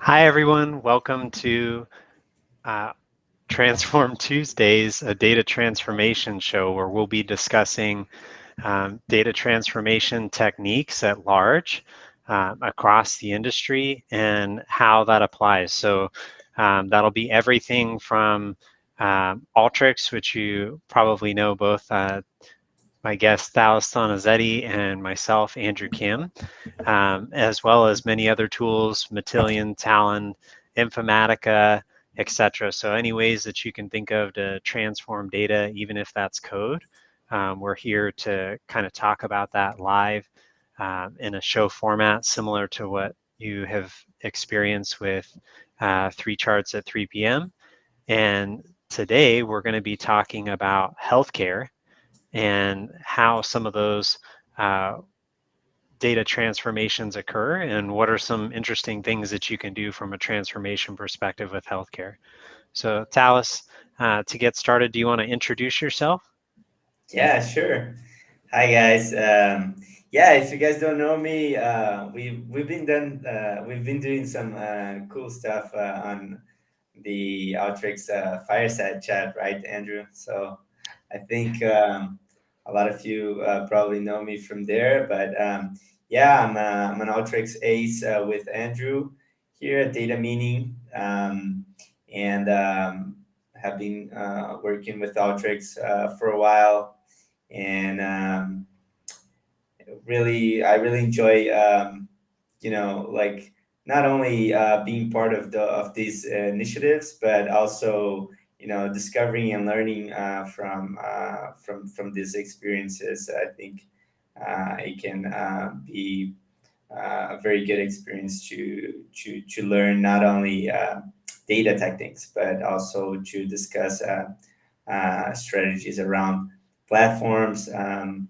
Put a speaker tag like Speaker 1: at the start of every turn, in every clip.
Speaker 1: Hi, everyone. Welcome to Transform Tuesdays, a data transformation show where we'll be discussing data transformation techniques at large across the industry and how that applies. So that'll be everything from Alteryx, which you probably know both my guest Dallas Donazetti and myself, Andrew Kim, as well as many other tools, Matillion, Talon, Informatica, etc. So any ways that you can think of to transform data, even if that's code, we're here to kind of talk about that live in a show format similar to what you have experienced with 3Charts at 3 p.m. And today we're going to be talking about healthcare and how some of those data transformations occur and what are some interesting things that you can do from a transformation perspective with healthcare. So Talis, to get started, do you want to introduce yourself?
Speaker 2: Yeah, sure. Hi guys. Yeah, if you guys don't know me, we've been doing some cool stuff on the Outrix fireside chat, right, Andrew? So I think a lot of you probably know me from there. But yeah, I'm an Outrix ace with Andrew here at Data Meaning, and have been working with Outrix for a while, and I really enjoy like not only being part of these initiatives, but also discovering and learning from these experiences. I think it can be a very good experience to learn not only data techniques, but also to discuss strategies around platforms, and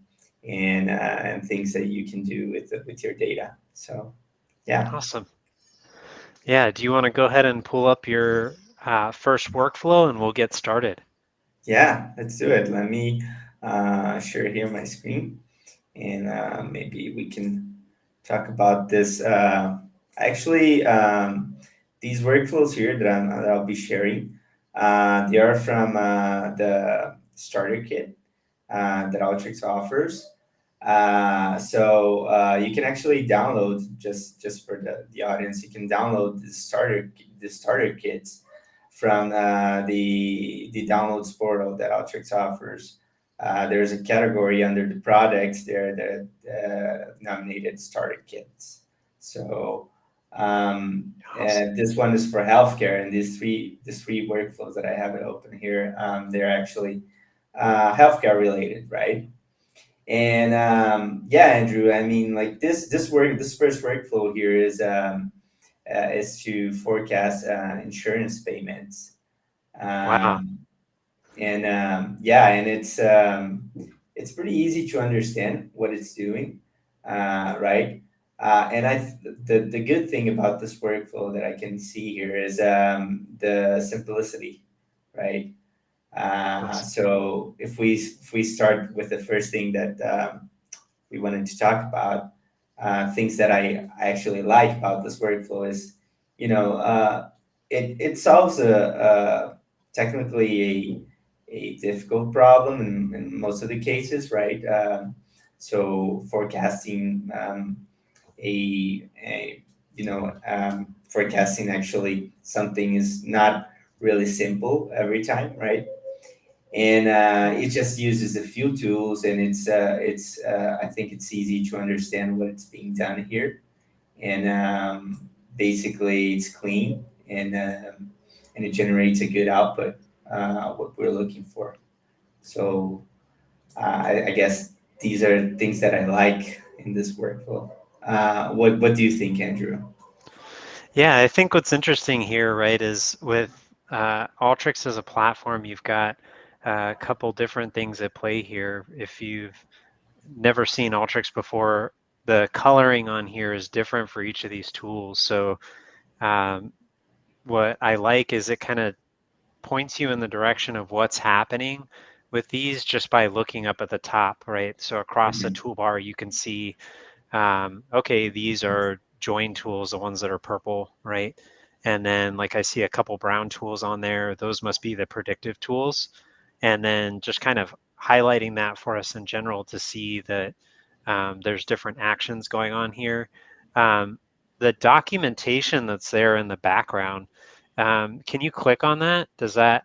Speaker 2: things that you can do with your data. So, yeah.
Speaker 1: Awesome. Yeah, do you want to go ahead and pull up your first workflow and we'll get started?
Speaker 2: Yeah, let's do it. Let me share here my screen, and maybe we can talk about this. Actually, these workflows here that I'll be sharing, they are from the starter kit that Alteryx offers. So you can actually download, just for the audience, you can download the starter kits from the downloads portal that Alteryx offers. There's a category under the products there that nominated starter kits. So
Speaker 1: Awesome.
Speaker 2: and this one is for healthcare, and these three workflows that I have it open here, they're actually healthcare related, right? And yeah, Andrew, I mean, like this first workflow here is to forecast insurance payments.
Speaker 1: Wow.
Speaker 2: Um, and yeah, and it's pretty easy to understand what it's doing, right? And the good thing about this workflow that I can see here is the simplicity, right?
Speaker 1: Awesome.
Speaker 2: So if we start with the first thing that we wanted to talk about, things that I actually like about this workflow is, you know, it solves a technically a difficult problem in most of the cases, right? So forecasting a forecasting actually something is not really simple every time, right? And it just uses a few tools, and it's I think it's easy to understand what it's being done here, and basically it's clean, and it generates a good output what we're looking for. So I guess these are things that I like in this workflow. What do you think, Andrew?
Speaker 1: Yeah, I think what's interesting here, right, is with Alteryx as a platform, you've got a couple different things at play here. If you've never seen Alteryx before, the coloring on here is different for each of these tools. So um, what I like is it kind of points you in the direction of what's happening with these just by looking up at the top, right? So across the
Speaker 2: Mhm.
Speaker 1: toolbar, you can see okay, these are join tools, the ones that are purple, right? And then like I see a couple brown tools on there. Those must be the predictive tools. And then just kind of highlighting that for us in general to see that there's different actions going on here. Um, the documentation that's there in the background, can you click on that? Is that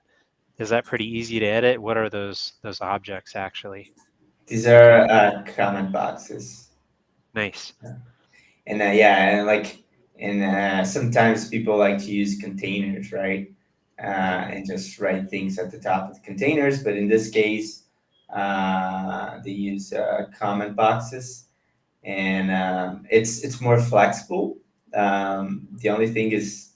Speaker 1: pretty easy to edit? What are those objects actually?
Speaker 2: These
Speaker 1: Can
Speaker 2: are
Speaker 1: you?
Speaker 2: comment boxes.
Speaker 1: Nice.
Speaker 2: And yeah, and like, and sometimes people like to use containers, right?
Speaker 1: Hmm.
Speaker 2: And just write things at the top of the containers. But in this case, they use comment boxes, and it's more flexible. The only thing is,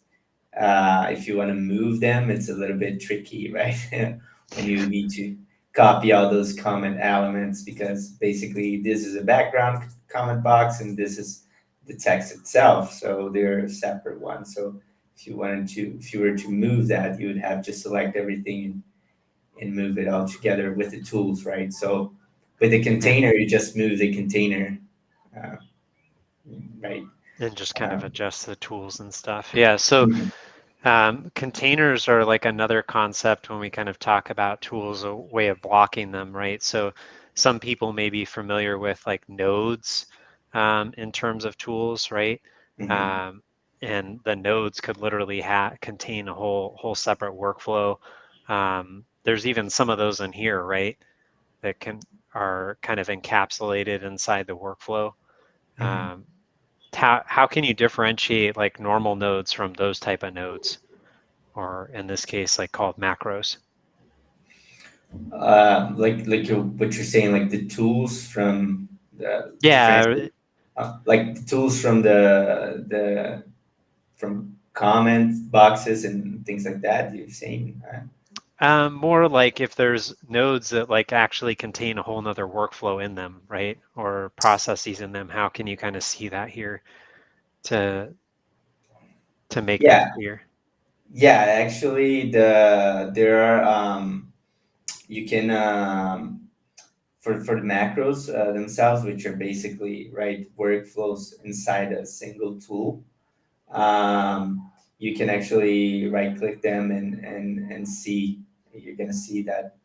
Speaker 2: if you want to move them, it's a little bit tricky, right? When you need to copy all those comment elements, because basically this is a background comment box and this is the text itself, so they're separate ones. So if you were to move that, you would have to select everything and move it all together with the tools, right? So with the
Speaker 1: Yeah.
Speaker 2: container, you just move the container, uh, right?
Speaker 1: And just kind of
Speaker 2: Um,
Speaker 1: adjust the tools and stuff. Yeah. So
Speaker 2: mhm,
Speaker 1: containers are like another concept when we kind of talk about tools, a way of blocking them, right? So some people may be familiar with like nodes in terms of tools, right?
Speaker 2: mhm,
Speaker 1: Um, and the nodes could literally contain a whole separate workflow. There's even some of those in here, right? That can are kind of encapsulated inside the workflow.
Speaker 2: mhm.
Speaker 1: Um, how can you differentiate like normal nodes from those type of nodes, or in this case, like called macros?
Speaker 2: What you're saying, like the tools from the different,
Speaker 1: Yeah,
Speaker 2: like the tools from the from comment boxes and things like that. You're saying,
Speaker 1: more like if there's nodes that like actually contain a whole nother workflow in them, right? Or processes in them. How can you kind of see that here to make that
Speaker 2: yeah,
Speaker 1: clear?
Speaker 2: yeah. Actually, there are you can for the macros themselves, which are basically right workflows inside a single tool. You can actually right click them and see, you're gonna see that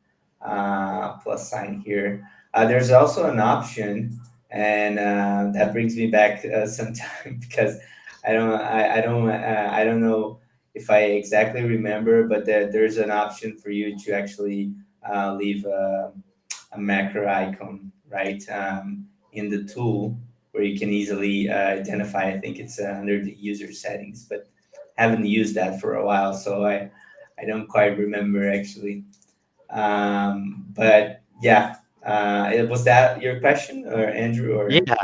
Speaker 2: plus sign here. There's also an option, and that brings me back sometime because I don't know if I exactly remember, but there's an option for you to actually leave a macro icon, right, in the tool, where you can easily identify. I think it's under the user settings, but haven't used that for a while, so I don't quite remember actually. But yeah, was that your question, or Andrew, or
Speaker 1: Yeah,
Speaker 2: okay?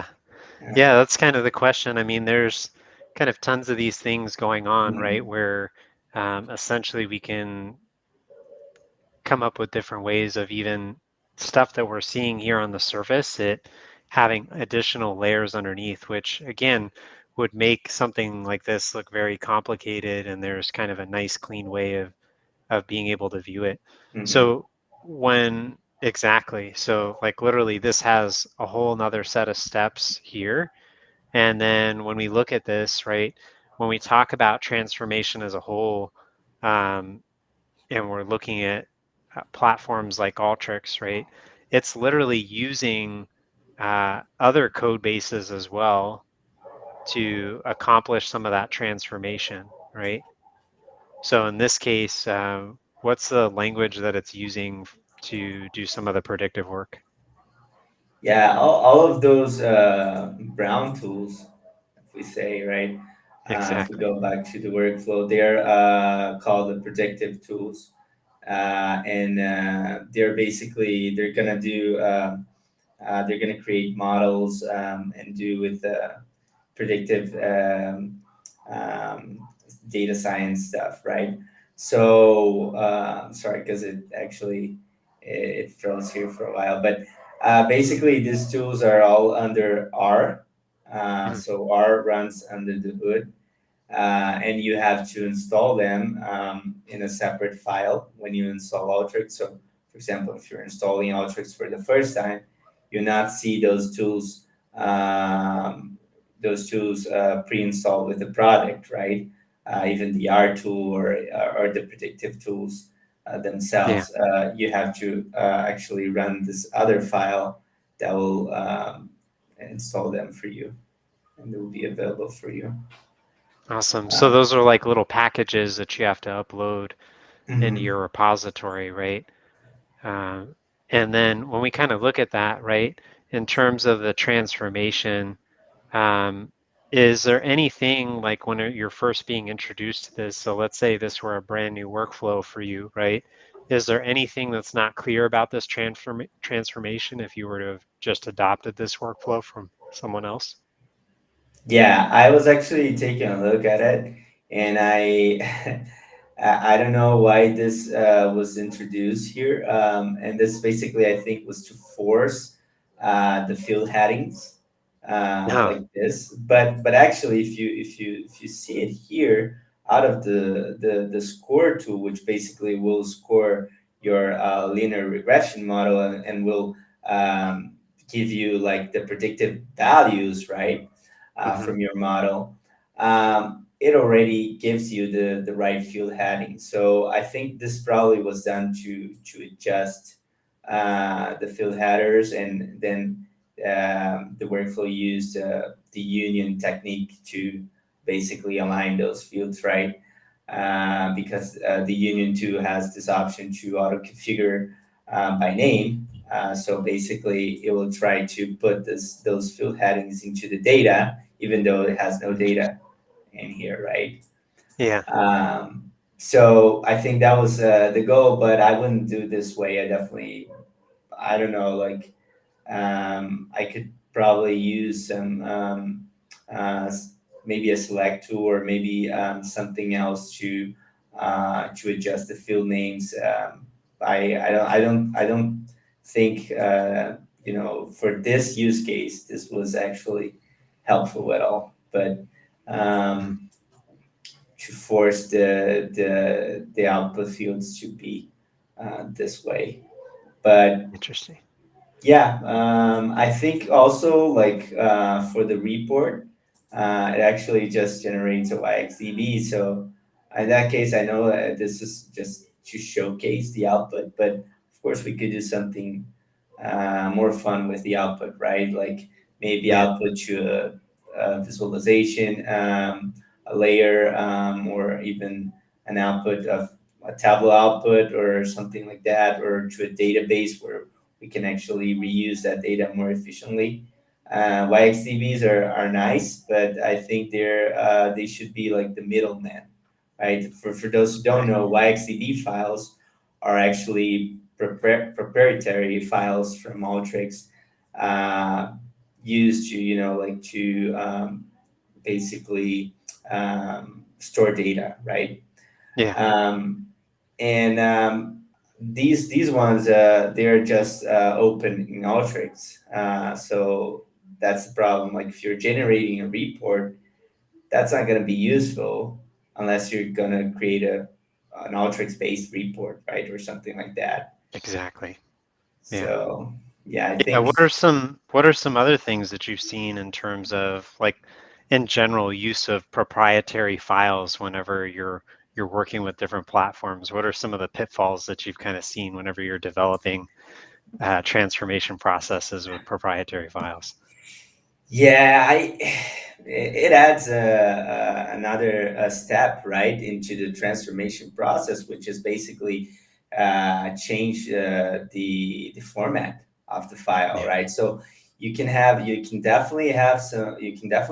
Speaker 1: yeah, that's kind of the question. I mean, there's kind of tons of these things going on, right?
Speaker 2: Mhm,
Speaker 1: Where essentially we can come up with different ways of even stuff that we're seeing here on the surface, it having additional layers underneath, which again would make something like this look very complicated. And there's kind of a nice, clean way of being able to view it.
Speaker 2: mhm.
Speaker 1: So when exactly, so like literally this has a whole nother set of steps here. And then when we look at this, right, when we talk about transformation as a whole, um, and we're looking at platforms like Alteryx, right? It's literally using other code bases as well to accomplish some of that transformation, right? So in this case, what's the language that it's using to do some of the predictive work?
Speaker 2: Yeah, all of those brown tools, if we say, right, if we
Speaker 1: Exactly.
Speaker 2: go back to the workflow, they're called the predictive tools. and they're gonna do they're gonna create models and do with predictive um, data science stuff, right? So sorry, because it actually it froze here for a while, but basically these tools are all under R.
Speaker 1: Mhm.
Speaker 2: So R runs under the hood, and you have to install them in a separate file when you install Alteryx. So, for example, if you're installing Alteryx for the first time, you not see um, those tools pre-installed with the product, right? Even the R tool or the predictive tools
Speaker 1: Yeah,
Speaker 2: themselves. You have to actually run this other file that will install them for you, and it will be available for you.
Speaker 1: awesome. So
Speaker 2: Um,
Speaker 1: those are like little packages that you have to upload into
Speaker 2: mhm.
Speaker 1: your repository, right? Uh, and then when we kind of look at that, right, in terms of the transformation, um, is there anything like when you're first being introduced to this? So let's say this were a brand new workflow for you, right? Is there anything that's not clear about this transformation if you were to have just adopted this workflow from someone else?
Speaker 2: Yeah, I was actually taking a look at it, and I don't know why this was introduced here. And this basically, I think, was to force the field headings
Speaker 1: No.
Speaker 2: like this. But actually, if you see it here, out of the score tool, which basically will score your linear regression model and will um, give you like the predictive values, right?
Speaker 1: Hmm.
Speaker 2: From your model, it already gives you the right field heading. So I think this probably was done to adjust the field headers, and then the workflow used the union technique to basically align those fields, right? Because the union 2 has this option to auto configure by name. So basically, it will try to put those field headings into the data, even though it has no
Speaker 1: Interesting.
Speaker 2: data in here, right?
Speaker 1: Yeah,
Speaker 2: So I think that was the goal, but I wouldn't do this way. I don't know, like I could probably use some maybe a select tool or maybe something else to adjust the field names. I don't think for this use case this was actually helpful at all. But
Speaker 1: mhm,
Speaker 2: um, to force the output fields to be this way. But
Speaker 1: interesting.
Speaker 2: yeah, I think also like for the report, it actually just generates a YXDB. So in that case, I know that this is just to showcase the output, but of course we could do something more fun with the output, right? Like maybe
Speaker 1: Yeah,
Speaker 2: output to a visualization, a layer, or even an output of a Tableau output or something like that, or to a database where we can actually reuse that data more efficiently. YXDBs are nice, but I think they should be like the middleman, right? For those who don't
Speaker 1: right.
Speaker 2: know, YXDB files are actually proprietary files from Alteryx, uh, used to like to basically store data, right?
Speaker 1: Yeah,
Speaker 2: um, and these ones they're just open in Alteryx. So that's the problem. Like if you're generating a report, that's not going to be useful unless you're going to create an Alteryx based report, right, or something like that.
Speaker 1: exactly. Yeah.
Speaker 2: So yeah, I
Speaker 1: Yeah,
Speaker 2: think
Speaker 1: what are some other things that you've seen in terms of like in general use of proprietary files whenever you're working with different platforms? What are some of the pitfalls that you've kind of seen whenever you're developing transformation processes with proprietary files?
Speaker 2: yeah, I it adds another step right into the transformation process, which is basically change the format of the file,
Speaker 1: Yeah,
Speaker 2: right? So you can definitely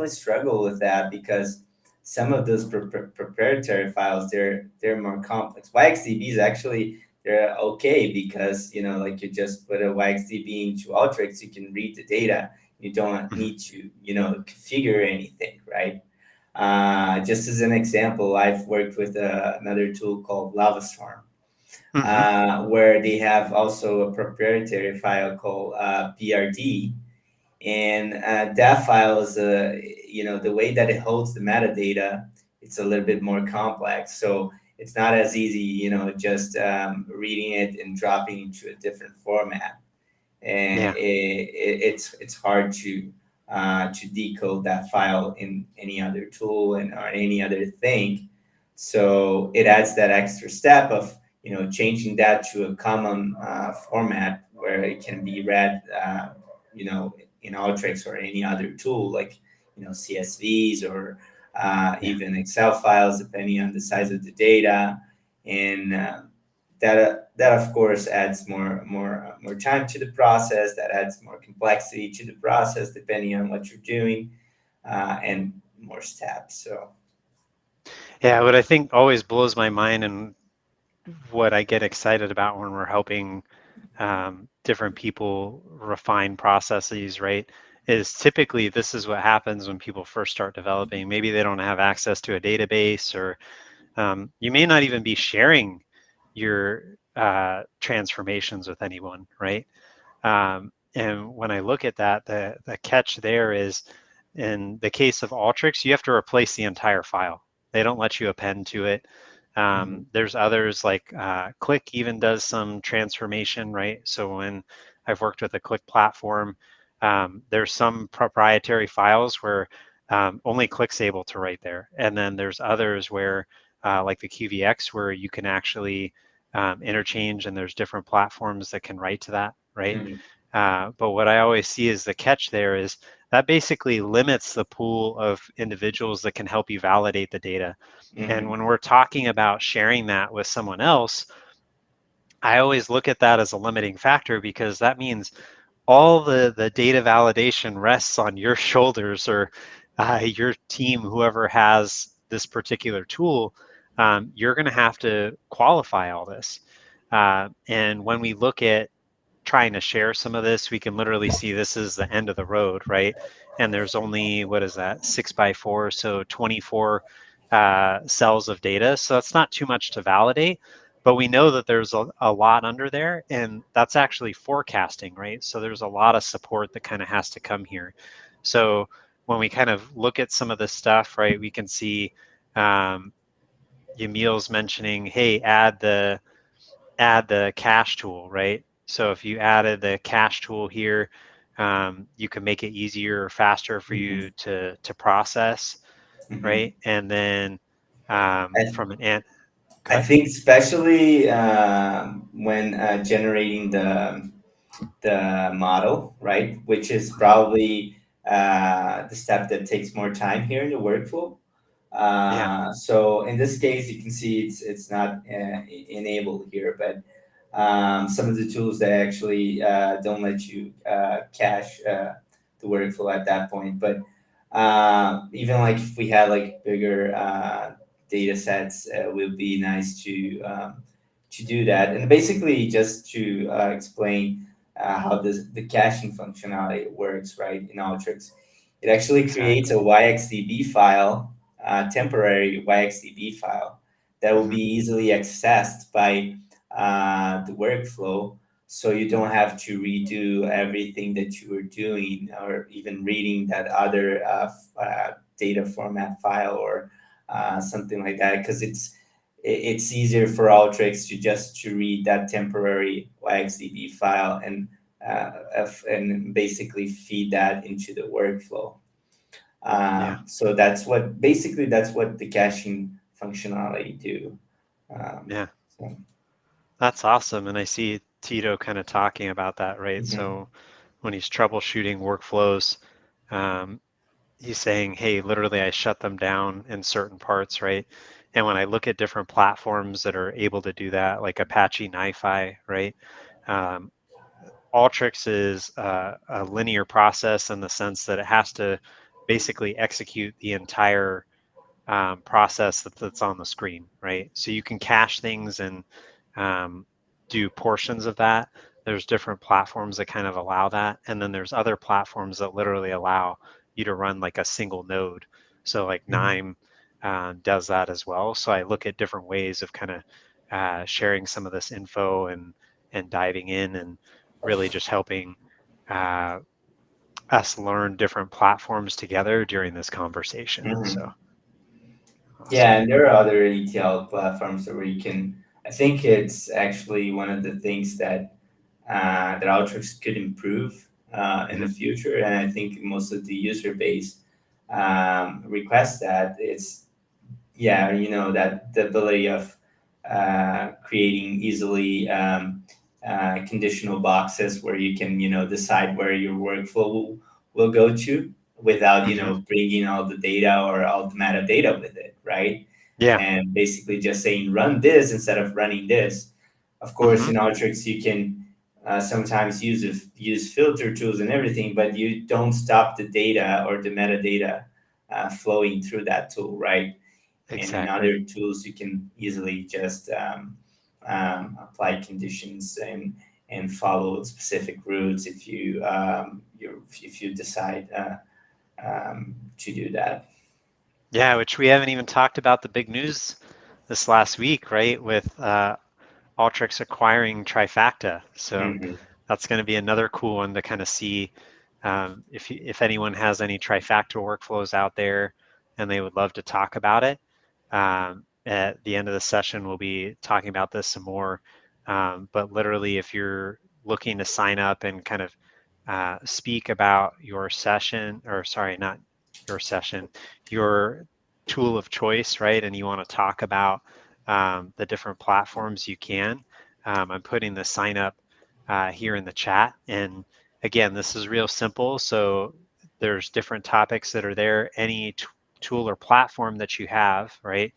Speaker 2: struggle with that because some of those proprietary files they're more complex. YXDBs actually they're okay because like you just put a YXDB into Alteryx, you can read the data. You don't
Speaker 1: Mhm.
Speaker 2: need to configure anything, right? Just as an example, I've worked with another tool called LavaStorm,
Speaker 1: Mhm.
Speaker 2: where they have also a proprietary file called PRD, and that file is the way that it holds the metadata. It's a little bit more complex, so it's not as easy, just reading it and dropping into a different format. And
Speaker 1: Yeah.
Speaker 2: it's hard to decode that file in any other tool and or any other thing. So it adds that extra step of changing that to a common format where it can be read, in Alteryx or any other tool like CSVs or
Speaker 1: Yeah.
Speaker 2: even Excel files, depending on the size of the data. And that of course adds more time to the process. That adds more complexity to the process depending on what you're doing, and more steps. So
Speaker 1: Yeah. What I think always blows my mind, and what I get excited about when we're helping different people refine processes, right? Is typically this is what happens when people first start developing. Maybe they don't have access to a database, or you may not even be sharing your transformations with anyone, right? And when I look at that, the catch there is, in the case of Alteryx, you have to replace the entire file. They don't let you append to it.
Speaker 2: mhm,
Speaker 1: There's others like Click even does some transformation, right? So when I've worked with a Click platform, there's some proprietary files where only Click's able to write there. And then there's others where, like the QVX, where you can actually interchange, and there's different platforms that can write to that, right?
Speaker 2: mhm,
Speaker 1: But what I always see is the catch there is that basically limits the pool of individuals that can help you validate the data. And
Speaker 2: mhm,
Speaker 1: when we're talking about sharing that with someone else, I always look at that as a limiting factor, because that means all the data validation rests on your shoulders, or your team, whoever has this particular tool. You're going to have to qualify all this. And when we look at trying to share some of this, we can literally see this is the end of the road, right? And there's only, what is that, 6 by 4, so 24 cells of data. So that's not too much to validate, but we know that there's a lot under there, and that's actually forecasting, right? So there's a lot of support that kind of has to come here. So when we kind of look at some of this stuff, right, we can see um, Yamil's mentioning, hey, add the cache tool, right? So if you added the cache tool here, you can make it easier or faster for
Speaker 2: mhm.
Speaker 1: you to process,
Speaker 2: Mhm.
Speaker 1: right? And then
Speaker 2: I,
Speaker 1: from an ant,
Speaker 2: I
Speaker 1: cut,
Speaker 2: think especially when generating the model, right? Which is probably the step that takes more time here in the workflow.
Speaker 1: yeah,
Speaker 2: So in this case, you can see it's not enabled here, but some of the tools that actually don't let you cache the workflow at that point. But even like if we had like bigger data sets, it would be nice to do that. And basically, just to explain how the caching functionality works, right, in Alteryx. It actually creates a
Speaker 1: exactly.
Speaker 2: YXDB file, a temporary YXDB file that will
Speaker 1: Hmm.
Speaker 2: be easily accessed by the workflow. So you don't have to redo everything that you were doing or even reading that other data format file or something like that, because it's easier for Alteryx to just to read that temporary YXDB file and basically feed that into the workflow.
Speaker 1: Yeah,
Speaker 2: So that's what the caching functionality do. Um,
Speaker 1: yeah,
Speaker 2: so,
Speaker 1: that's awesome. And I see Tito kind of talking about that, right?
Speaker 2: mhm,
Speaker 1: So when he's troubleshooting workflows, um, he's saying, hey, literally, I shut them down in certain parts, right? And when I look at different platforms that are able to do that, like Apache NiFi, right? Um, Alteryx is a linear process in the sense that it has to basically execute the entire process that's on the screen, right? So you can cache things and um, do portions of that. There's different platforms that kind of allow that. And then there's other platforms that literally allow you to run like a single node. So like
Speaker 2: Mhm.
Speaker 1: Nime does that as well. So I look at different ways of kind of sharing some of this info and diving in and really just helping uh, us learn different platforms together during this conversation. So
Speaker 2: Mhm.
Speaker 1: awesome.
Speaker 2: Yeah, and there are other ETL platforms where you can. I think it's actually one of the things that Outreach could improve in the
Speaker 1: Hmm.
Speaker 2: future, and I think most of the user base requests that. It's yeah, that the ability of creating easily conditional boxes where you can decide where your workflow will go to without
Speaker 1: Hmm.
Speaker 2: bringing all the data or all the metadata with it, right?
Speaker 1: Yeah.
Speaker 2: And basically just saying run this instead of running this. Of course,
Speaker 1: Hmm.
Speaker 2: in Alteryx you can sometimes use filter tools and everything, but you don't stop the data or the metadata flowing through that tool, right? And in
Speaker 1: Exactly.
Speaker 2: other tools, you can easily just apply conditions and follow specific routes if you decide to do that.
Speaker 1: Yeah, which we haven't even talked about the big news this last week, right? With Alteryx acquiring Trifacta. So
Speaker 2: Hmm.
Speaker 1: that's going to be another cool one to kind of see if anyone has any Trifacta workflows out there and they would love to talk about it. At the end of the session, we'll be talking about this some more. But literally, if you're looking to sign up and kind of speak about your session, or sorry, not your session, your tool of choice, right? And you want to talk about the different platforms you can. I'm putting the sign up here in the chat. And again, this is real simple. So there's different topics that are there. Any tool or platform that you have, right,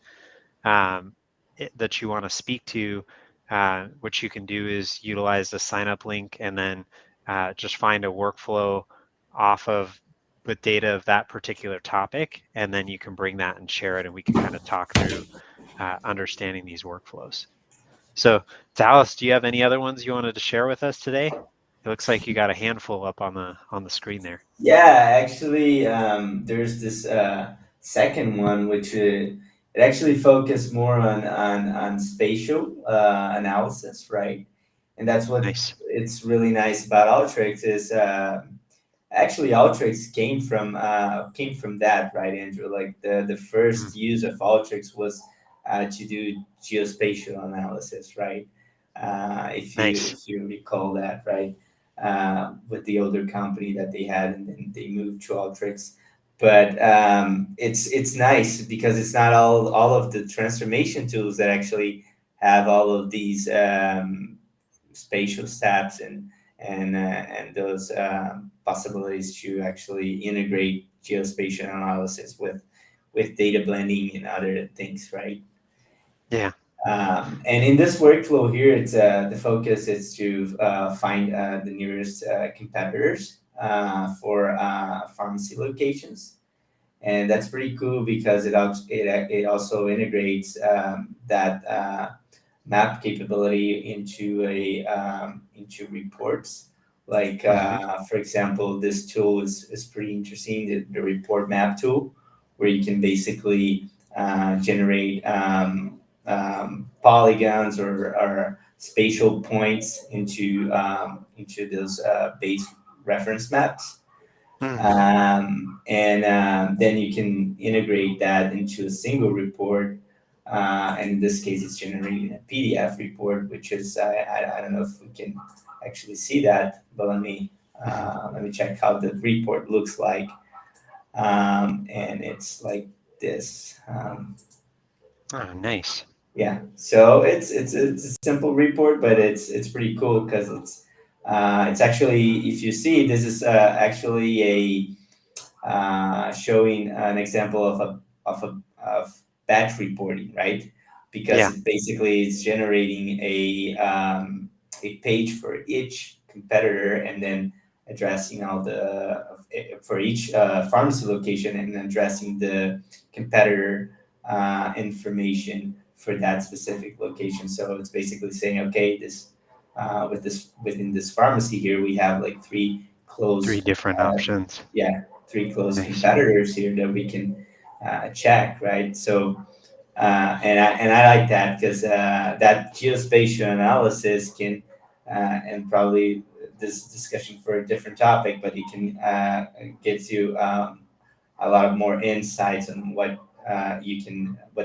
Speaker 1: that you want to speak to, what you can do is utilize the sign up link and then just find a workflow off of with data of that particular topic. And then you can bring that and share it, and we can kind of talk through understanding these workflows. So, Dallas, do you have any other ones you wanted to share with us today? It looks like you got a handful up on the screen there.
Speaker 2: Yeah, actually, there's this second one which it actually focused more on spatial analysis, right? And that's what
Speaker 1: Nice.
Speaker 2: it's really nice about Alteryx is actually Alteryx came from that, right, Andrew? Like the
Speaker 1: Mm,
Speaker 2: first use of Alteryx was to do geospatial analysis, right?
Speaker 1: nice.
Speaker 2: If you recall that, right? With the older company that they had, and then they moved to Alteryx. But it's nice because it's not all of the transformation tools that actually have all of these spatial steps and those possibilities to actually integrate geospatial analysis with data blending and other things, right?
Speaker 1: Yeah.
Speaker 2: And in this workflow here, it's the focus is to find the nearest competitors for pharmacy locations, and that's pretty cool because it also integrates that map capability into reports. Like
Speaker 1: Hmm.
Speaker 2: for example, this tool is pretty interesting. The report map tool, where you can basically generate polygons or spatial points into those base reference maps,
Speaker 1: Mm,
Speaker 2: and then you can integrate that into a single report. And in this case, it's generating a PDF report, which is I don't know if we can actually see that, but
Speaker 1: hmm.
Speaker 2: let me check how the report looks like. And it's like this.
Speaker 1: Oh, nice.
Speaker 2: Yeah, so it's a simple report, but it's pretty cool because it's actually, if you see, this is actually showing an example of batch reporting, right? Because
Speaker 1: Yeah.
Speaker 2: it basically is generating a page for each competitor, and then addressing all the for each pharmacy location, and addressing the competitor information for that specific location. So it's basically saying, okay, with this within this pharmacy here, we have like three
Speaker 1: Three
Speaker 2: close,
Speaker 1: different
Speaker 2: uh,
Speaker 1: options.
Speaker 2: yeah, three close
Speaker 1: Nice.
Speaker 2: competitors here that we can check, right? So and I like that because that geospatial analysis can and probably this discussion for a different topic, but it can gives you a lot of more insights on what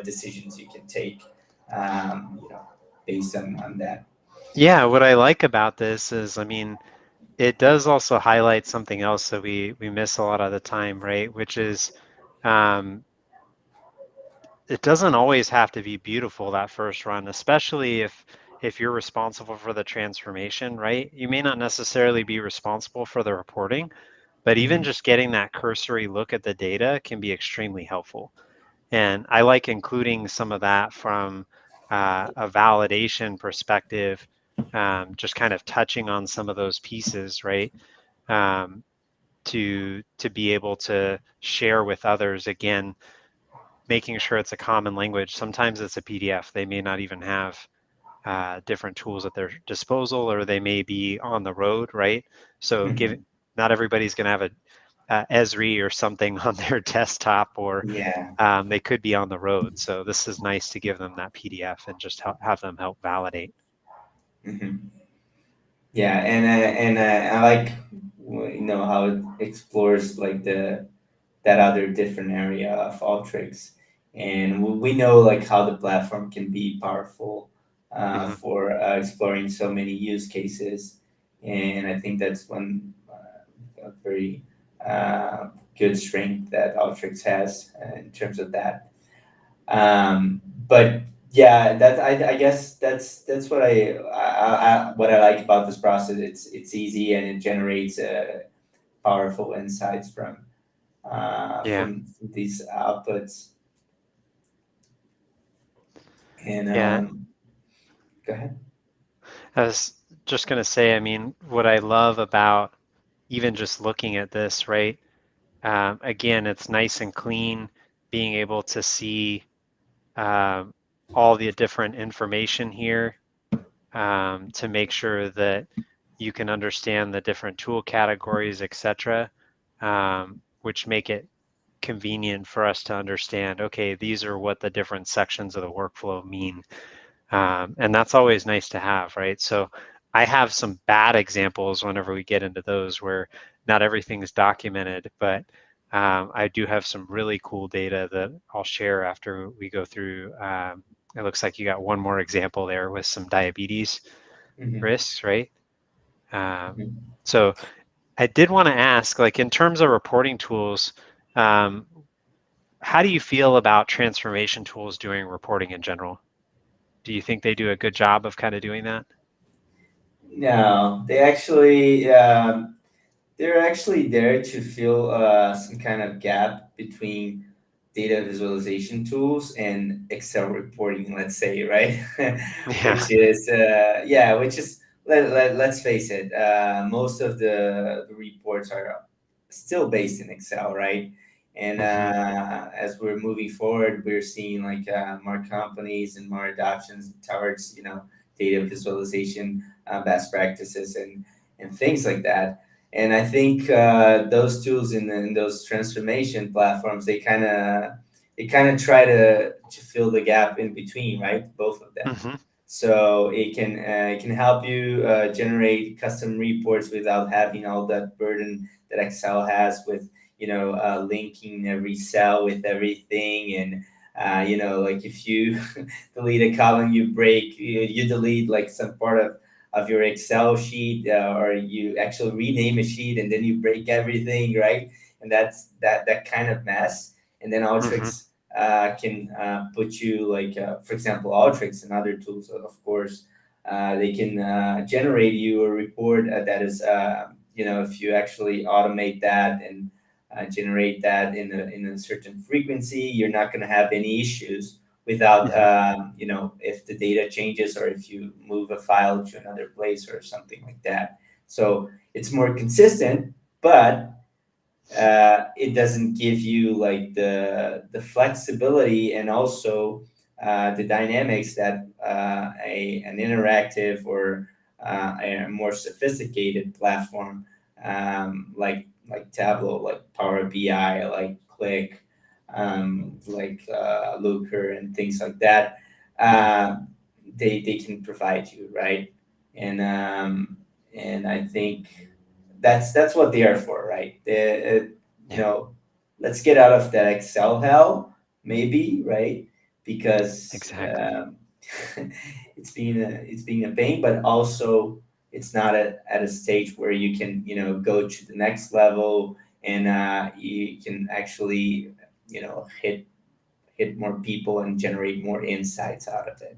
Speaker 2: decisions you can take, based on that.
Speaker 1: Yeah, what I like about this is, I mean, it does also highlight something else that we miss a lot of the time, right? Which is um, it doesn't always have to be beautiful that first run, especially if you're responsible for the transformation, right? You may not necessarily be responsible for the reporting, but even
Speaker 2: Mhm.
Speaker 1: just getting that cursory look at the data can be extremely helpful. And I like including some of that from a validation perspective, just kind of touching on some of those pieces, right? Um, to be able to share with others again, making sure it's a common language. Sometimes it's a PDF. They may not even have different tools at their disposal, or they may be on the road, right? So
Speaker 2: Mhm.
Speaker 1: not everybody's going to have a Esri or something on their desktop, or
Speaker 2: Yeah.
Speaker 1: they could be on the road. So this is nice to give them that PDF and just have them help validate.
Speaker 2: Mhm. Yeah, and I like how it explores like the that other different area of Alteryx, and we know like how the platform can be powerful
Speaker 1: Hmm.
Speaker 2: for exploring so many use cases, and I think that's one a very uh, good strength that Alteryx has in terms of that. But yeah, I guess that's what I like about this process. It's easy and it generates powerful insights
Speaker 1: Yeah,
Speaker 2: from these outputs. And
Speaker 1: yeah.
Speaker 2: go ahead.
Speaker 1: I was just going to say, I mean, what I love about even just looking at this, right? Again, it's nice and clean, being able to see um, all the different information here, to make sure that you can understand the different tool categories, etc., which make it convenient for us to understand, okay, these are what the different sections of the workflow mean. And that's always nice to have, right? So I have some bad examples whenever we get into those where not everything is documented, but I do have some really cool data that I'll share after we go through. It looks like you got one more example there with some diabetes
Speaker 2: Hmm.
Speaker 1: risks, right? Um, so I did want to ask, like in terms of reporting tools, um, how do you feel about transformation tools doing reporting in general? Do you think they do a good job of kind of doing that?
Speaker 2: No, they're actually there to fill some kind of gap between data visualization tools and Excel reporting, let's say, right?
Speaker 1: Yeah.
Speaker 2: Which is let's face it, most of the reports are still based in Excel, right? And
Speaker 1: Hmm.
Speaker 2: as we're moving forward, we're seeing like more companies and more adoptions towards data visualization best practices and things like that. And I think those tools in those transformation platforms, they kind of try to fill the gap in between, right? Both of them.
Speaker 1: Hmm.
Speaker 2: So it can help you generate custom reports without having all that burden that Excel has with linking every cell with everything, and like if you delete a column, you delete like some part of your Excel sheet, or you actually rename a sheet and then you break everything, right? And that's that kind of mess. And then
Speaker 1: Hmm.
Speaker 2: Alteryx can put you like, for example, Alteryx and other tools, of course, they can generate you a report that is, if you actually automate that and generate that in a certain frequency, you're not going to have any issues without
Speaker 1: Hmm.
Speaker 2: if the data changes or if you move a file to another place or something like that. So it's more consistent, but it doesn't give you like the flexibility and also the dynamics that an interactive or a more sophisticated platform, like Tableau, like Power BI, like Click, like Looker, and things like that. Uh, they can provide you, right? And and I think that's what they are for, right? You
Speaker 1: Yeah,
Speaker 2: know, let's get out of that Excel hell, maybe, right? Because
Speaker 1: exactly.
Speaker 2: it's being a pain, but also it's not at a stage where you can, go to the next level, and you can actually, hit more people and generate more insights out of it.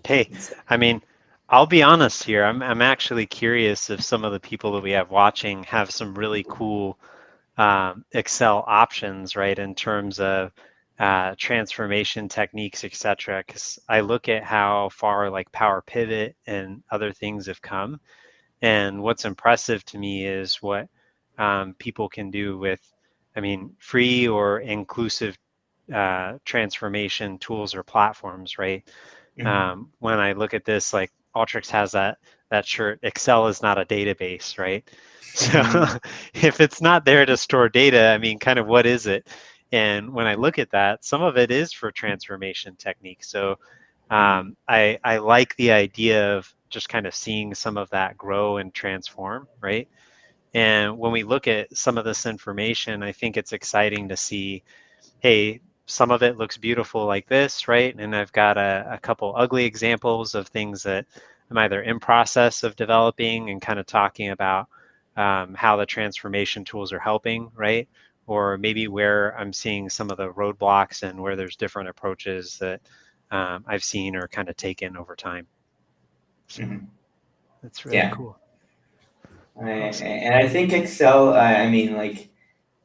Speaker 1: Hey,
Speaker 2: It's,
Speaker 1: I mean, I'll be honest here. I'm actually curious if some of the people that we have watching have some really cool Excel options, right, in terms of transformation techniques, et cetera. Because I look at how far like Power Pivot and other things have come, and what's impressive to me is what people can do with, I mean, free or inclusive transformation tools or platforms, right?
Speaker 2: Mhm.
Speaker 1: When I look at this, like Alteryx has that shirt, Excel is not a database, right? So if it's not there to store data, I mean, kind of what is it? And when I look at that, some of it is for transformation techniques. So
Speaker 2: Mhm.
Speaker 1: I like the idea of just kind of seeing some of that grow and transform, right? And when we look at some of this information, I think it's exciting to see, hey, some of it looks beautiful like this, right? And I've got a couple ugly examples of things that I'm either in process of developing and kind of talking about how the transformation tools are helping, right? Or maybe where I'm seeing some of the roadblocks and where there's different approaches that I've seen or kind of taken over time. So
Speaker 2: Mhm.
Speaker 1: that's really
Speaker 2: Yeah,
Speaker 1: cool. Awesome.
Speaker 2: and I think Excel. I mean, like,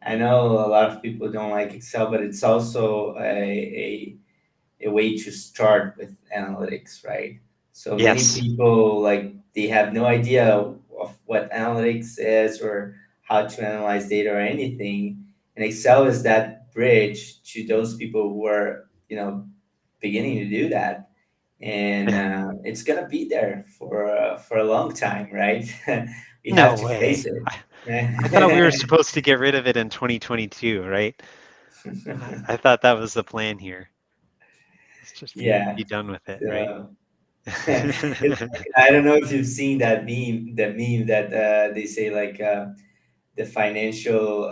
Speaker 2: I know a lot of people don't like Excel, but it's also a way to start with analytics, right? So many
Speaker 1: Yes.
Speaker 2: people, like, they have no idea of what analytics is or how to analyze data or anything. And Excel is that bridge to those people who are, beginning to do that. And
Speaker 1: Yeah.
Speaker 2: it's gonna be there for a long time, right? We have
Speaker 1: No
Speaker 2: to
Speaker 1: way.
Speaker 2: face it.
Speaker 1: I thought we were supposed to get rid of it in 2022, right? I thought that was the plan here. Let's just
Speaker 2: Yeah.
Speaker 1: be done with it, right?
Speaker 2: So it's like, I don't know if you've seen that meme that they say, like, the financial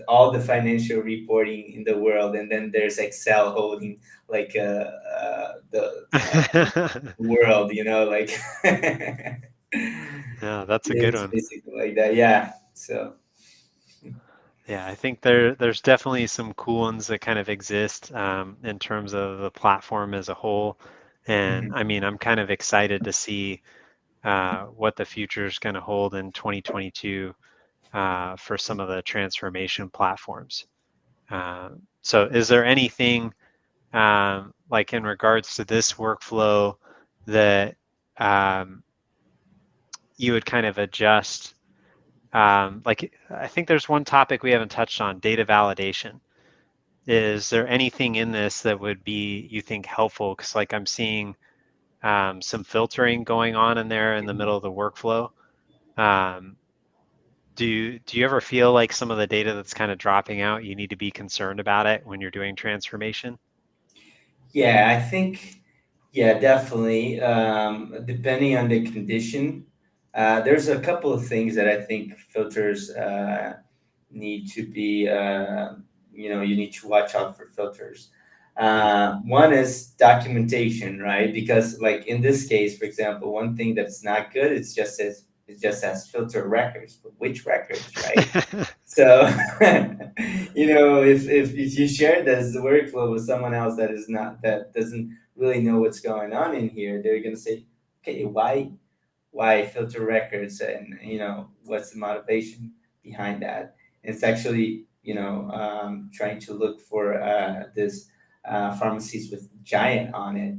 Speaker 2: all the financial reporting in the world, and then there's Excel holding, like, the world, like
Speaker 1: No, that's a good
Speaker 2: it's
Speaker 1: one.
Speaker 2: basically like that. Yeah. So.
Speaker 1: Yeah, I think there's definitely some cool ones that kind of exist in terms of the platform as a whole. And
Speaker 2: Mhm.
Speaker 1: I mean, I'm kind of excited to see what the future is going to hold in 2022 for some of the transformation platforms. So, is there anything like in regards to this workflow that um, you would kind of adjust? Like, I think there's one topic we haven't touched on, data validation. Is there anything in this that would be, you think, helpful? Because like I'm seeing some filtering going on in there in the middle of the workflow. Um, do you ever feel like some of the data that's kind of dropping out, you need to be concerned about it when you're doing transformation?
Speaker 2: Yeah, I think, yeah, definitely. Depending on the condition, there's a couple of things that I think filters need to be, you need to watch out for filters.
Speaker 1: Yeah.
Speaker 2: One is documentation, right? Because, like, in this case, for example, one thing that's not good, it just says filter records, but which records, right? So, if you share this workflow with someone else that doesn't really know what's going on in here, they're gonna say, okay, why filter records, and what's the motivation behind that. It's actually, trying to look for this pharmacies with giant on it,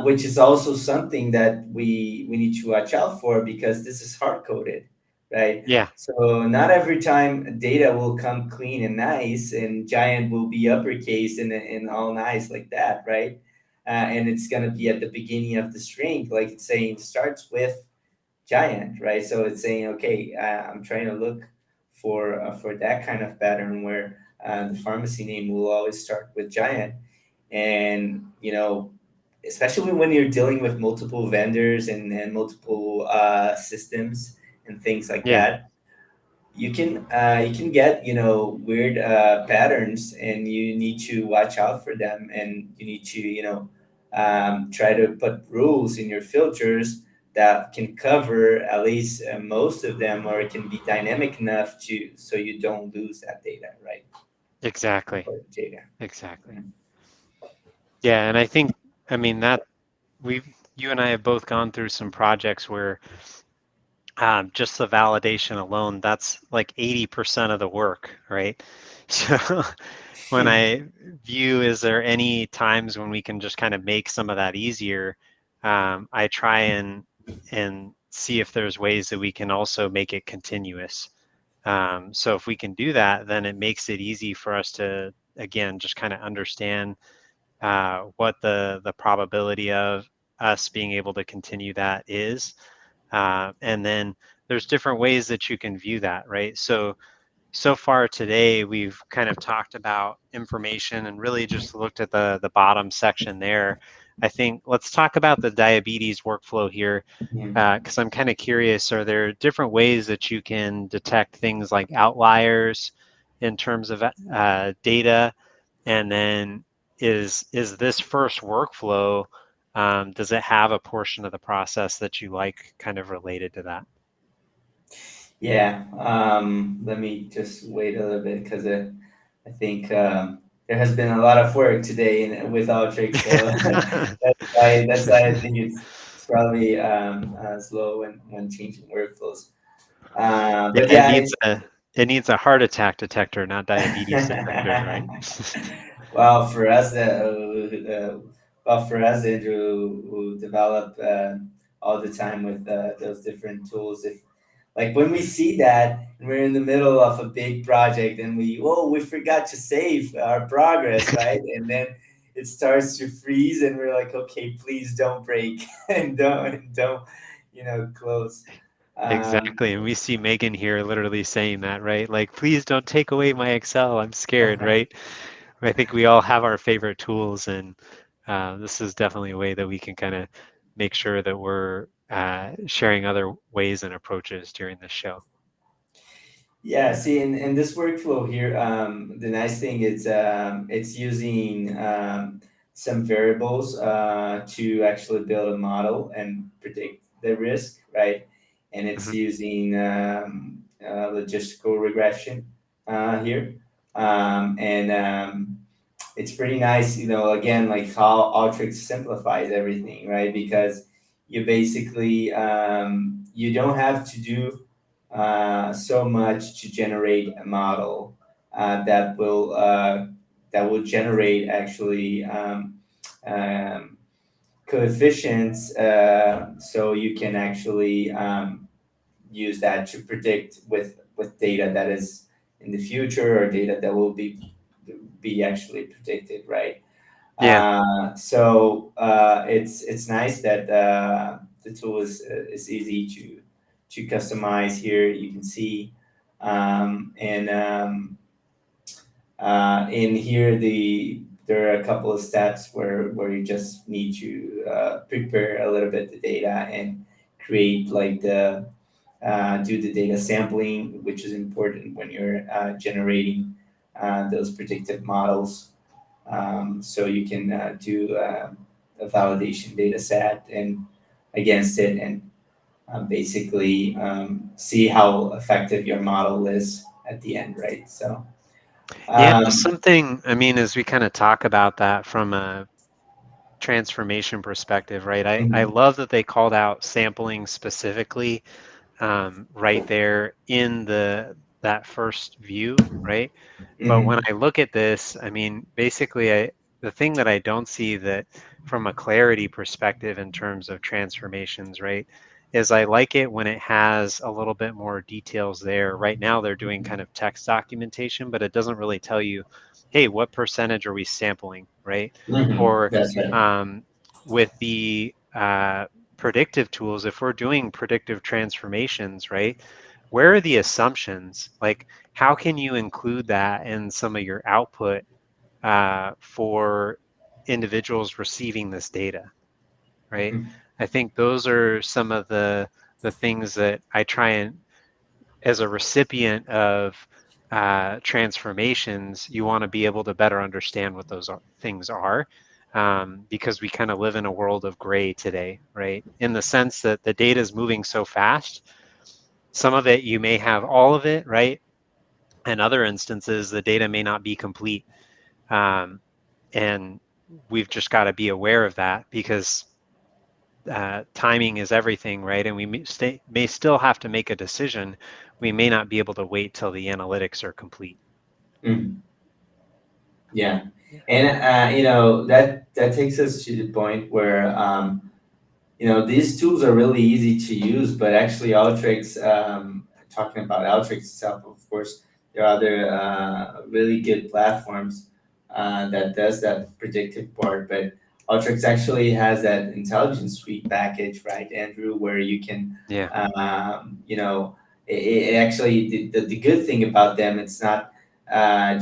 Speaker 2: which is also something that we need to watch out for, because this is hard coded, right?
Speaker 1: Yeah.
Speaker 2: So not every time data will come clean and nice, and giant will be uppercase and all nice like that, right? and it's going to be at the beginning of the string, like it's saying starts with giant, right? So it's saying, okay, I'm trying to look for that kind of pattern where the pharmacy name will always start with giant. And especially when you're dealing with multiple vendors and multiple systems and things like
Speaker 1: Yeah,
Speaker 2: that, you can get weird patterns, and you need to watch out for them, and you need to try to put rules in your filters that can cover at least most of them, or it can be dynamic enough to so you don't lose that data, right?
Speaker 1: exactly.
Speaker 2: Important data.
Speaker 1: Exactly. Yeah, and I think, I mean, that you and I have both gone through some projects where just the validation alone, that's like 80% of the work, right? So when I view, is there any times when we can just kind of make some of that easier? I try and see if there's ways that we can also make it continuous. So if we can do that, then it makes it easy for us to, again, just kind of understand what the probability of us being able to continue that is. And then there's different ways that you can view that, right? So far today, we've kind of talked about information and really just looked at the bottom section there. I think let's talk about the diabetes workflow here,
Speaker 2: Yeah.
Speaker 1: because I'm kind of curious, are there different ways that you can detect things like outliers in terms of data? And then is this first workflow, does it have a portion of the process that you like kind of related to that?
Speaker 2: Yeah, let me just wait a little bit because I think there has been a lot of work today with Alteryx, so that's why I think it's probably slow when changing workflows.
Speaker 1: Yeah,
Speaker 2: But yeah,
Speaker 1: it needs a heart attack detector, not diabetes detector, right?
Speaker 2: well, for us, Andrew, who develop all the time with those different tools, if like when we see that and we're in the middle of a big project and we forgot to save our progress, right? And then it starts to freeze, and we're like, okay, please don't break and don't close. Um,
Speaker 1: Exactly. And we see Megan here literally saying that, right? Like, please don't take away my Excel. I'm scared, right? I think we all have our favorite tools, and this is definitely a way that we can kind of make sure that we're sharing other ways and approaches during the show.
Speaker 2: Yeah, see, in this workflow here, the nice thing is it's using some variables to actually build a model and predict the risk, right? And it's
Speaker 1: Mhm.
Speaker 2: using logistical regression here. And it's pretty nice, again, like how Alteryx simplifies everything, right? Because you basically you don't have to do so much to generate a model that will generate actually um, coefficients, so you can actually use that to predict with data that is in the future, or data that will be actually predicted, right?
Speaker 1: Yeah.
Speaker 2: It's nice that the tool is easy to customize. Here you can see, and in here there are a couple of steps where you just need to prepare a little bit the data and create like the do the data sampling, which is important when you're generating those predictive models. So you can do a validation data set and against it, and basically see how effective your model is at the end, right? So
Speaker 1: Yeah,
Speaker 2: um,
Speaker 1: something, I mean, as we kind of talk about that from a transformation perspective, right? I
Speaker 2: mhm,
Speaker 1: love that they called out sampling specifically right there in that first view, right? But when
Speaker 2: mhm.
Speaker 1: I look at this, I mean, basically, the thing that I don't see that from a clarity perspective in terms of transformations, right, is I like it when it has a little bit more details there. Right now, they're doing kind of text documentation, but it doesn't really tell you hey, what percentage are we sampling, right?
Speaker 2: Hmm.
Speaker 1: Or
Speaker 2: That's right.
Speaker 1: with the predictive tools, if we're doing predictive transformations, right? Where are the assumptions? Like, how can you include that in some of your output for individuals receiving this data, right?
Speaker 2: Hmm.
Speaker 1: I think those are some of the things that I try and, as a recipient of transformations, you want to be able to better understand what those things are, because we kind of live in a world of gray today, right? In the sense that the data is moving so fast, some of it you may have all of it, right? In other instances, the data may not be complete. Um, and we've just got to be aware of that, because timing is everything, right? And we may still have to make a decision. We may not be able to wait till the analytics are complete.
Speaker 2: Hmm. Yeah,
Speaker 1: Yeah.
Speaker 2: and that takes us to the point where these tools are really easy to use, but actually Alteryx, talking about Alteryx itself, of course, there are other really good platforms that does that predictive part, but Alteryx actually has that intelligence suite package, right, Andrew, where you can,
Speaker 1: Yeah.
Speaker 2: it actually, the good thing about them, it's not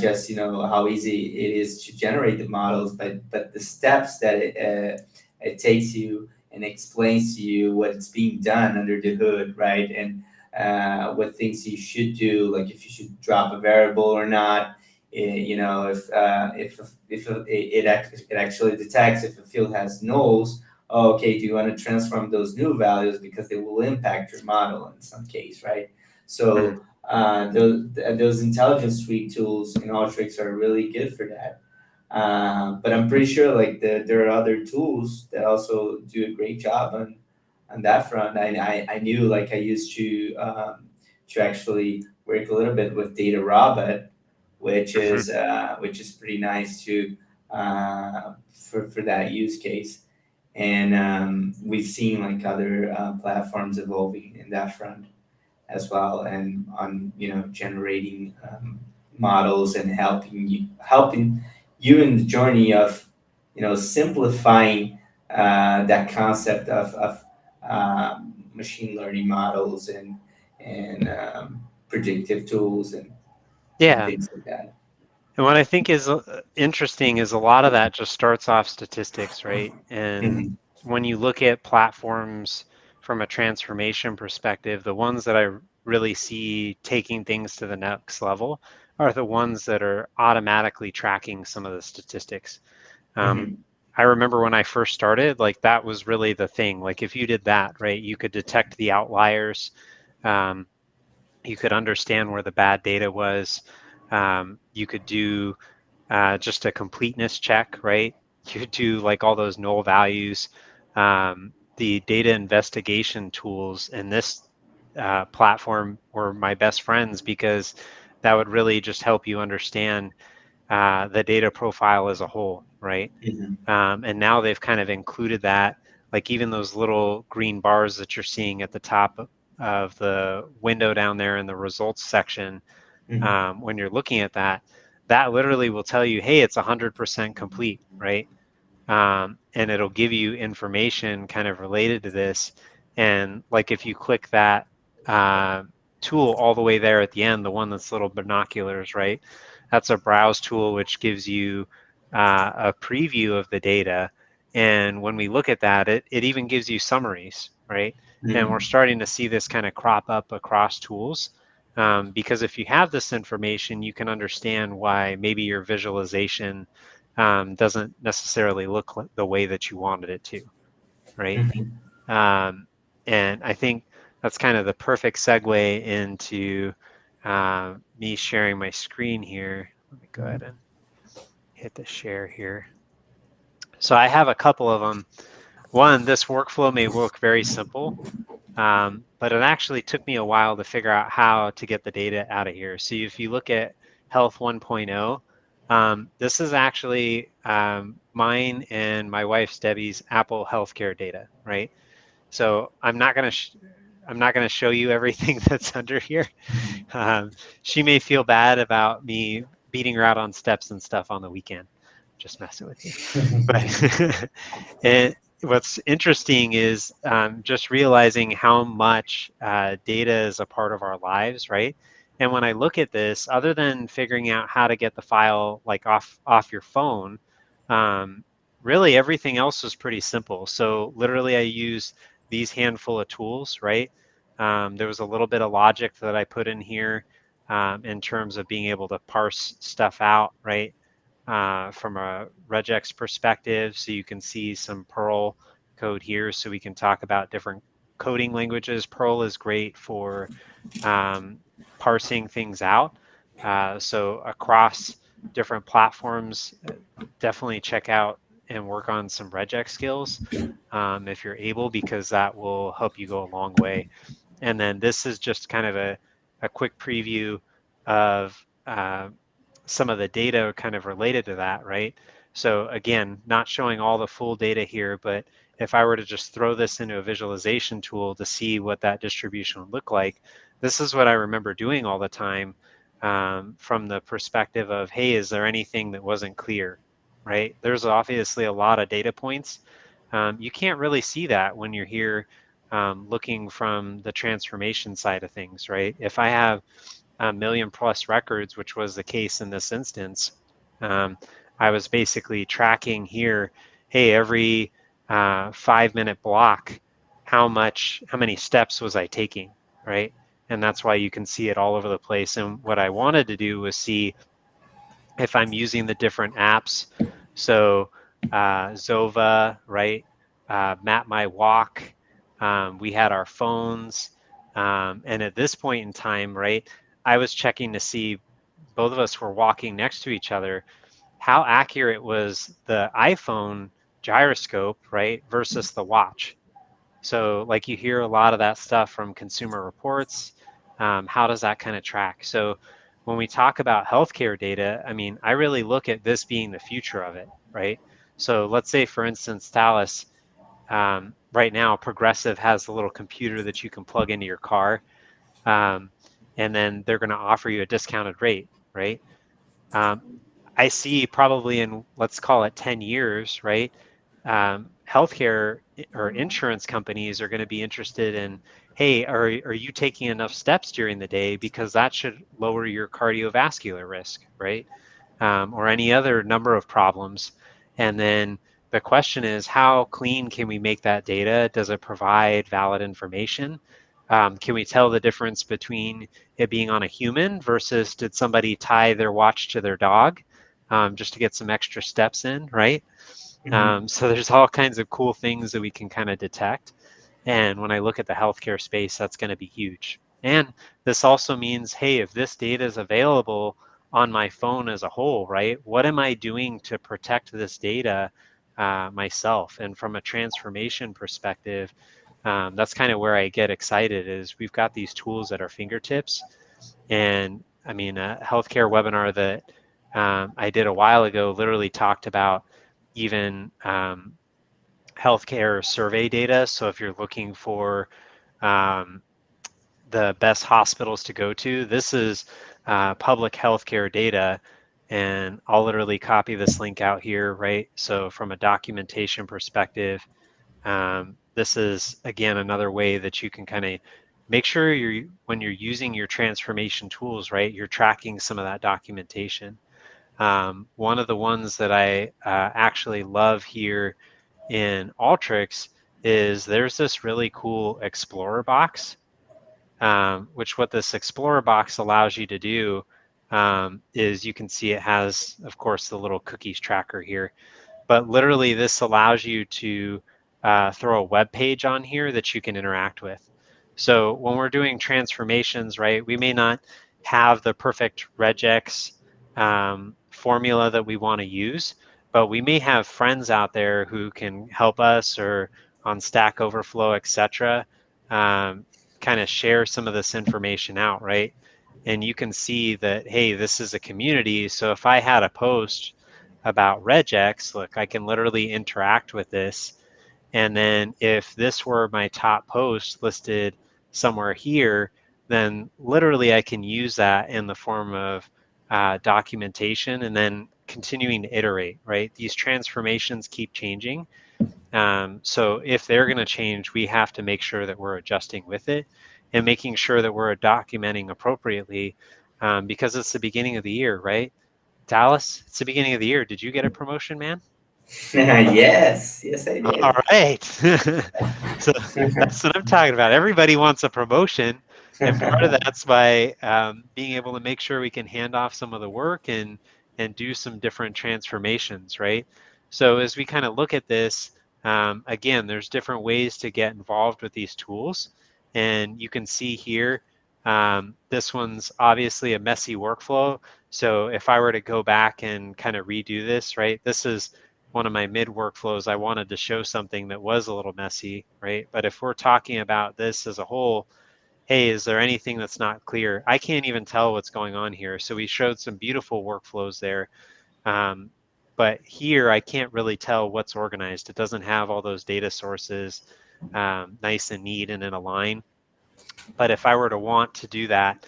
Speaker 2: just, how easy it is to generate the models, but the steps that it takes you and explains to you what's being done under the hood, right? And what things you should do, like if you should drop a variable or not. If it actually detects if a field has nulls. Oh, okay, do you want to transform those new values because they will impact your model in some case, right?
Speaker 1: Mm.
Speaker 2: So those intelligence suite tools in Alteryx are really good for that. But I'm pretty sure like there are other tools that also do a great job on that front. I knew like I used to actually work a little bit with Data Robot,
Speaker 1: Hmm.
Speaker 2: which is pretty nice to for that use case. And we've seen like other platforms evolving in that front as well, and on generating models and helping you in the journey of simplifying that concept of machine learning models and predictive tools and
Speaker 1: Yeah.
Speaker 2: things like that.
Speaker 1: And what I think is interesting is a lot of that just starts off statistics, right? And
Speaker 2: Hmm.
Speaker 1: when you look at platforms from a transformation perspective, the ones that I really see taking things to the next level are the ones that are automatically tracking some of the statistics. Um,
Speaker 2: Hmm.
Speaker 1: I remember when I first started, like that was really the thing. Like if you did that, right, you could detect the outliers. Um, you could understand where the bad data was. You could do just a completeness check, right? You do like all those null values. The data investigation tools in this platform were my best friends, because that would really just help you understand the data profile as a whole, right?
Speaker 2: Hmm.
Speaker 1: And now they've kind of included that, like even those little green bars that you're seeing at the top of the window down there in the results section.
Speaker 2: Hmm.
Speaker 1: When you're looking at that, that literally will tell you, hey, it's 100% complete, right? And it'll give you information kind of related to this. And like if you click that uh, tool all the way there at the end, the one that's little binoculars, right? That's a browse tool which gives you a preview of the data. And when we look at that, it even gives you summaries, right? And we're
Speaker 2: Hmm.
Speaker 1: starting to see this kind of crop up across tools. Because if you have this information, you can understand why maybe your visualization doesn't necessarily look like the way that you wanted it to, right?
Speaker 2: Hmm.
Speaker 1: Um, and I think that's kind of the perfect segue into me sharing my screen here. Let me go ahead and hit the share here. So I have a couple of them. One, this workflow may look very simple, but it actually took me a while to figure out how to get the data out of here. So if you look at Health 1.0, this is actually mine and my wife's Debbie's Apple Healthcare data, right? So I'm not going to show you everything that's under here. Um, she may feel bad about me beating her out on steps and stuff on the weekend. Just messing with you. But and what's interesting is just realizing how much data is a part of our lives, right? And when I look at this, other than figuring out how to get the file like off your phone, um, really everything else was pretty simple. So literally, I use these handful of tools, right? There was a little bit of logic that I put in here in terms of being able to parse stuff out, right? From a regex perspective. So you can see some Perl code here. So we can talk about different coding languages. Perl is great for um, parsing things out. So across different platforms, definitely check out and work on some regex skills if you're able, because that will help you go a long way. And then this is just kind of a quick preview of some of the data kind of related to that, right? So again, not showing all the full data here, but if I were to just throw this into a visualization tool to see what that distribution would look like, this is what I remember doing all the time from the perspective of, hey, is there anything that wasn't clear, right? There's obviously a lot of data points. You can't really see that when you're here looking from the transformation side of things, right? If I have a million plus records, which was the case in this instance, I was basically tracking here, hey, every 5 minute block, how many steps was I taking, right? And that's why you can see it all over the place. And what I wanted to do was see if I'm using the different apps. So Zova, right? Map My Walk. We had our phones. And at this point in time, right, I was checking to see both of us were walking next to each other. How accurate was the iPhone gyroscope, right, versus the watch? So like you hear a lot of that stuff from Consumer Reports. How does that kind of track? So when we talk about healthcare data, I mean, I really look at this being the future of it, right? So let's say, for instance, Dallas, right now, Progressive has a little computer that you can plug into your car, um, and then they're going to offer you a discounted rate, right? Um, I see probably in, let's call it 10 years, right? Healthcare or insurance companies are going to be interested in, hey, are you taking enough steps during the day? Because that should lower your cardiovascular risk, right? Or any other number of problems. And then the question is, how clean can we make that data? Does it provide valid information? Can we tell the difference between it being on a human versus did somebody tie their watch to their dog just to get some extra steps in, right?
Speaker 2: Mhm.
Speaker 1: So there's all kinds of cool things that we can kind of detect. And when I look at the healthcare space, that's going to be huge. And this also means, hey, if this data is available on my phone as a whole, right? What am I doing to protect this data myself? And from a transformation perspective, that's kind of where I get excited is we've got these tools at our fingertips. And I mean, a healthcare webinar that I did a while ago literally talked about even healthcare survey data. So if you're looking for um, the best hospitals to go to, this is public healthcare data. And I'll literally copy this link out here, right? So from a documentation perspective, this is, again, another way that you can kind of make sure when you're using your transformation tools, right, you're tracking some of that documentation. One of the ones that I actually love here in Alteryx is there's this really cool Explorer box, which what this Explorer box allows you to do is you can see it has, of course, the little cookies tracker here. But literally, this allows you to throw a web page on here that you can interact with. So when we're doing transformations, right, we may not have the perfect regex formula that we want to use, but we may have friends out there who can help us or on Stack Overflow, etc., kind of share some of this information out, right? And you can see that, hey, this is a community. So if I had a post about regex, look, I can literally interact with this. And then if this were my top post listed somewhere here, then literally I can use that in the form of documentation, and then continuing to iterate, right? These transformations keep changing. So if they're going to change, we have to make sure that we're adjusting with it and making sure that we're documenting appropriately, because it's the beginning of the year, right? Dallas, it's the beginning of the year. Did you get a promotion, man?
Speaker 2: Yes, I
Speaker 1: All
Speaker 2: did.
Speaker 1: right. So that's what I'm talking about. Everybody wants a promotion, and part of that's by being able to make sure we can hand off some of the work and do some different transformations, right? So as we kind of look at this, again, there's different ways to get involved with these tools, and you can see here, this one's obviously a messy workflow. So if I were to go back and kind of redo this, right, this is one of my mid workflows. I wanted to show something that was a little messy, right? But if we're talking about this as a whole, hey, is there anything that's not clear? I can't even tell what's going on here. So we showed some beautiful workflows there. Um, but here I can't really tell what's organized. It doesn't have all those data sources nice and neat and in a line. But if I were to want to do that,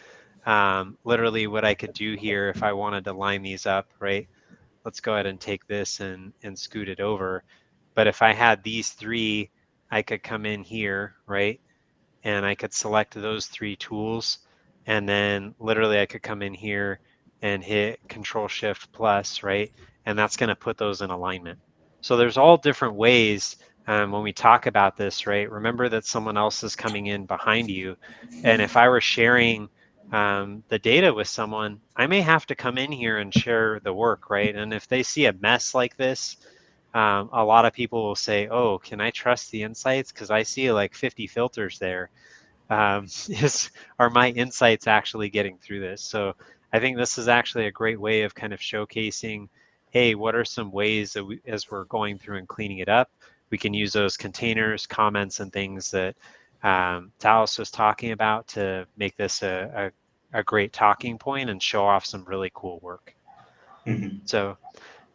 Speaker 1: literally what I could do here, if I wanted to line these up, right? Let's go ahead and take this and scoot it over. But if I had these three, I could come in here, right? And I could select those three tools. And then literally I could come in here and hit Control Shift plus, right? And that's going to put those in alignment. So there's all different ways when we talk about this, right? Remember that someone else is coming in behind you. And if I were sharing the data with someone, I may have to come in here and share the work, right? And if they see a mess like this, a lot of people will say, oh, can I trust the insights? Because I see like 50 filters there. Is are my insights actually getting through this? So I think this is actually a great way of kind of showcasing, hey, what are some ways that we, as we're going through and cleaning it up, we can use those containers, comments, and things that Talos was talking about to make this a great talking point and show off some really cool work.
Speaker 2: Mhm.
Speaker 1: So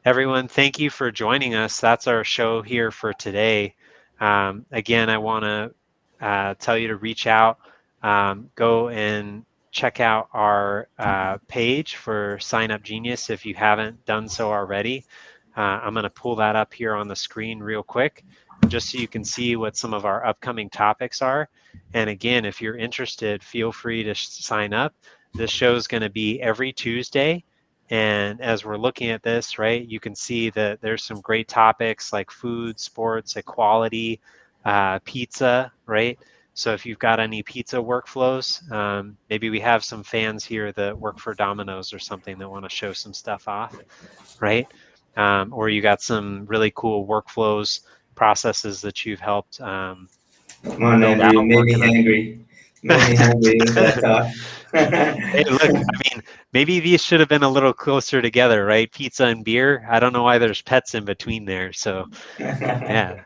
Speaker 1: everyone, thank you for joining us. That's our show here for today. Again, I want to tell you to reach out, go and check out our page for Sign Up Genius if you haven't done so already. I'm going to pull that up here on the screen real quick, just so you can see what some of our upcoming topics are. And again, if you're interested, feel free to sign up. This show is going to be every Tuesday. And as we're looking at this, right, you can see that there's some great topics like food, sports, equality, pizza, right? So if you've got any pizza workflows, maybe we have some fans here that work for Domino's or something that want to show some stuff off, right? Or you got some really cool workflows, processes that you've helped
Speaker 2: Come on,
Speaker 1: build
Speaker 2: Andrew. You
Speaker 1: out
Speaker 2: made me
Speaker 1: working on.
Speaker 2: hungry. You made me hungry with that talk.
Speaker 1: Hey, look, I mean, maybe these should have been a little closer together, right? Pizza and beer. I don't know why there's pets in between there. So, yeah,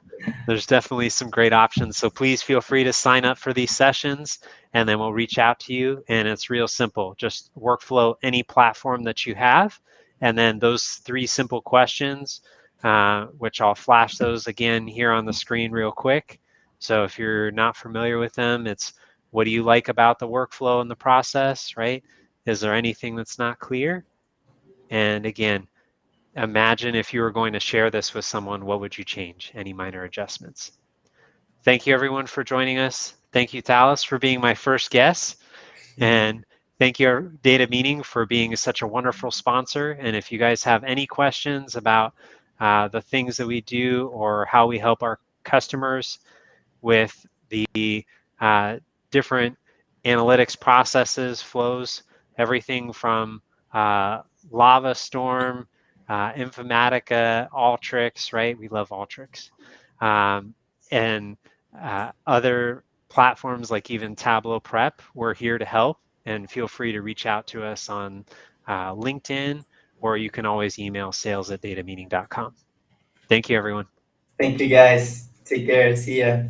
Speaker 1: there's definitely some great options. So please feel free to sign up for these sessions and then we'll reach out to you. And it's real simple. Just workflow any platform that you have. And then those three simple questions, which I'll flash those again here on the screen real quick. So if you're not familiar with them, it's what do you like about the workflow and the process, right? Is there anything that's not clear? And again, imagine if you were going to share this with someone, what would you change? Any minor adjustments? Thank you everyone for joining us. Thank you, Talis, for being my first guest. And thank you, Data Meaning, for being such a wonderful sponsor. And if you guys have any questions about the things that we do or how we help our customers with the different analytics processes, flows, everything from Lava Storm, Informatica, Alteryx, right? We love Alteryx. And other platforms like even Tableau Prep, we're here to help. And feel free to reach out to us on LinkedIn, or you can always email sales@datameaning.com. Thank you, everyone.
Speaker 2: Thank you, guys. Take care. See ya.